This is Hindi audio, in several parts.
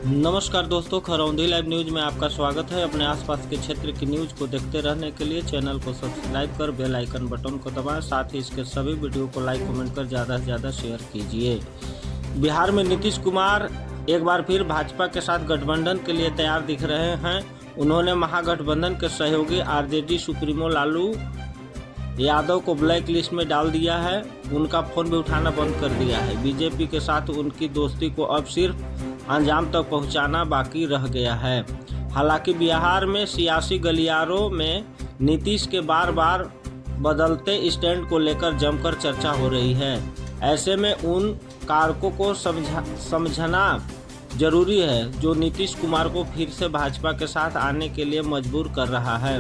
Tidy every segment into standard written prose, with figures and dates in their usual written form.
नमस्कार दोस्तों, खरौंधी लाइव न्यूज में आपका स्वागत है। अपने आसपास के क्षेत्र की न्यूज को देखते रहने के लिए चैनल को सब्सक्राइब कर बेल आइकन बटन को दबाएं। साथ ही इसके सभी वीडियो को लाइक कमेंट कर ज़्यादा से ज़्यादा शेयर कीजिए। बिहार में नीतीश कुमार एक बार फिर भाजपा के साथ गठबंधन के लिए तैयार दिख रहे हैं। उन्होंने महागठबंधन के सहयोगी आरजेडी सुप्रीमो लालू यादव को ब्लैक लिस्ट में डाल दिया है। उनका फोन भी उठाना बंद कर दिया है। बीजेपी के साथ उनकी दोस्ती को अब सिर्फ अंजाम तक पहुंचाना बाकी रह गया है। हालांकि बिहार में सियासी गलियारों में नीतीश के बार बार बदलते स्टैंड को लेकर जमकर चर्चा हो रही है। ऐसे में उन कारकों को समझना जरूरी है जो नीतीश कुमार को फिर से भाजपा के साथ आने के लिए मजबूर कर रहा है।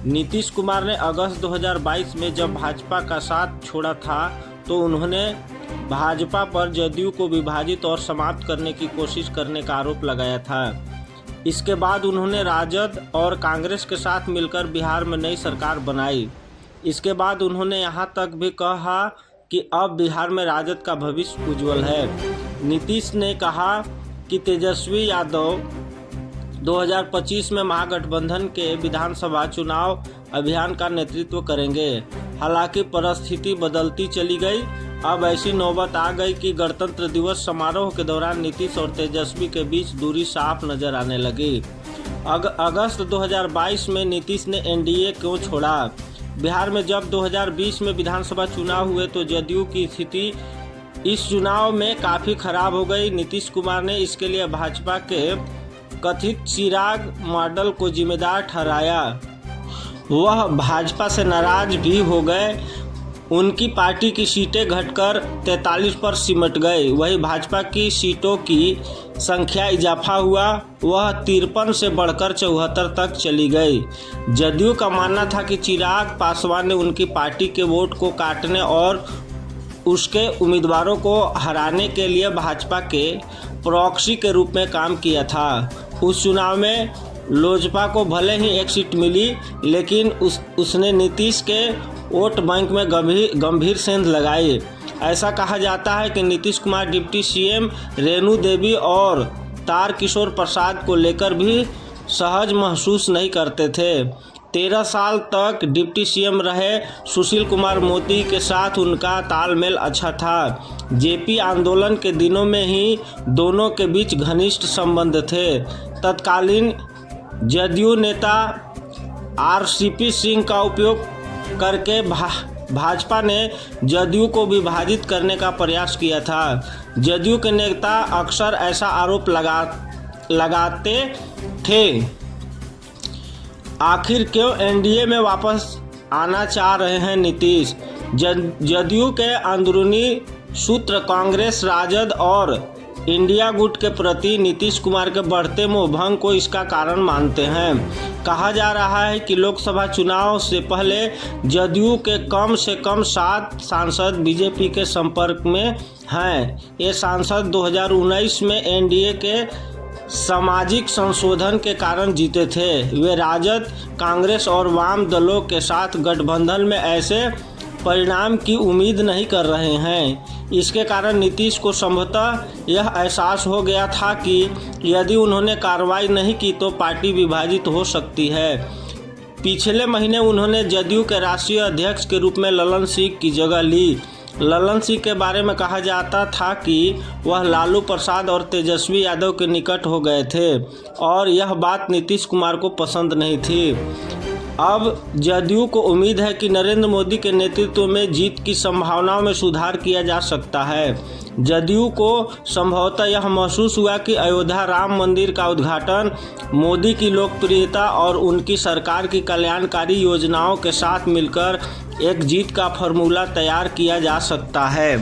नीतीश कुमार ने अगस्त 2022 में जब भाजपा का साथ छोड़ा था तो उन्होंने भाजपा पर जदयू को विभाजित और समाप्त करने की कोशिश करने का आरोप लगाया था। इसके बाद उन्होंने राजद और कांग्रेस के साथ मिलकर बिहार में नई सरकार बनाई। इसके बाद उन्होंने यहाँ तक भी कहा कि अब बिहार में राजद का भविष्य उज्जवल है। नीतीश ने कहा कि तेजस्वी यादव 2025 में महागठबंधन के विधानसभा चुनाव अभियान का नेतृत्व करेंगे। हालांकि परिस्थिति बदलती चली गई। अब ऐसी नौबत आ गई कि गणतंत्र दिवस समारोह के दौरान नीतीश और तेजस्वी के बीच दूरी साफ नजर आने लगी। अगस्त 2022 में नीतीश ने एनडीए क्यों छोड़ा? बिहार में जब 2020 में विधानसभा चुनाव हुए तो जदयू की स्थिति इस चुनाव में काफ़ी खराब हो गई। नीतीश कुमार ने इसके लिए भाजपा के कथित चिराग मॉडल को जिम्मेदार ठहराया। वह भाजपा से नाराज भी हो गए। उनकी पार्टी की सीटें घटकर 43 पर सिमट गई। वही भाजपा की सीटों की संख्या इजाफा हुआ। वह 53 से बढ़कर 74 तक चली गई। जदयू का मानना था कि चिराग पासवान ने उनकी पार्टी के वोट को काटने और उसके उम्मीदवारों को हराने के लिए भाजपा के प्रॉक्सी के रूप में काम किया था। उस चुनाव में लोजपा को भले ही एक सीट मिली, लेकिन उसने नीतीश के वोट बैंक में गंभीर सेंध लगाई। ऐसा कहा जाता है कि नीतीश कुमार डिप्टी सीएम रेणु देवी और तारकिशोर प्रसाद को लेकर भी सहज महसूस नहीं करते थे। 13 साल तक डिप्टी सीएम रहे सुशील कुमार मोदी के साथ उनका तालमेल अच्छा था। जेपी आंदोलन के दिनों में ही दोनों के बीच घनिष्ठ संबंध थे। तत्कालीन जदयू नेता आरसीपी सिंह का उपयोग करके भाजपा ने जदयू को विभाजित करने का प्रयास किया था। जदयू के नेता अक्सर ऐसा आरोप लगाते थे। आखिर क्यों एनडीए में वापस आना चाह रहे हैं नीतीश? जदयू के अंदरूनी सूत्र कांग्रेस, राजद और इंडिया गुट के प्रति नीतीश कुमार के बढ़ते मोहभंग को इसका कारण मानते हैं। कहा जा रहा है कि लोकसभा चुनाव से पहले जदयू के कम से कम 7 सांसद बीजेपी के संपर्क में हैं। ये सांसद 2019 में एनडीए के सामाजिक संशोधन के कारण जीते थे। वे राजद, कांग्रेस और वाम दलों के साथ गठबंधन में ऐसे परिणाम की उम्मीद नहीं कर रहे हैं। इसके कारण नीतीश को संभवतः यह एहसास हो गया था कि यदि उन्होंने कार्रवाई नहीं की तो पार्टी विभाजित हो सकती है। पिछले महीने उन्होंने जदयू के राष्ट्रीय अध्यक्ष के रूप में ललन सिंह की जगह ली। ललन सिंह के बारे में कहा जाता था कि वह लालू प्रसाद और तेजस्वी यादव के निकट हो गए थे और यह बात नीतीश कुमार को पसंद नहीं थी। अब जदयू को उम्मीद है कि नरेंद्र मोदी के नेतृत्व में जीत की संभावनाओं में सुधार किया जा सकता है। जदयू को संभवतः यह महसूस हुआ कि अयोध्या राम मंदिर का उद्घाटन मोदी की लोकप्रियता और उनकी सरकार की कल्याणकारी योजनाओं के साथ मिलकर एक जीत का फॉर्मूला तैयार किया जा सकता है।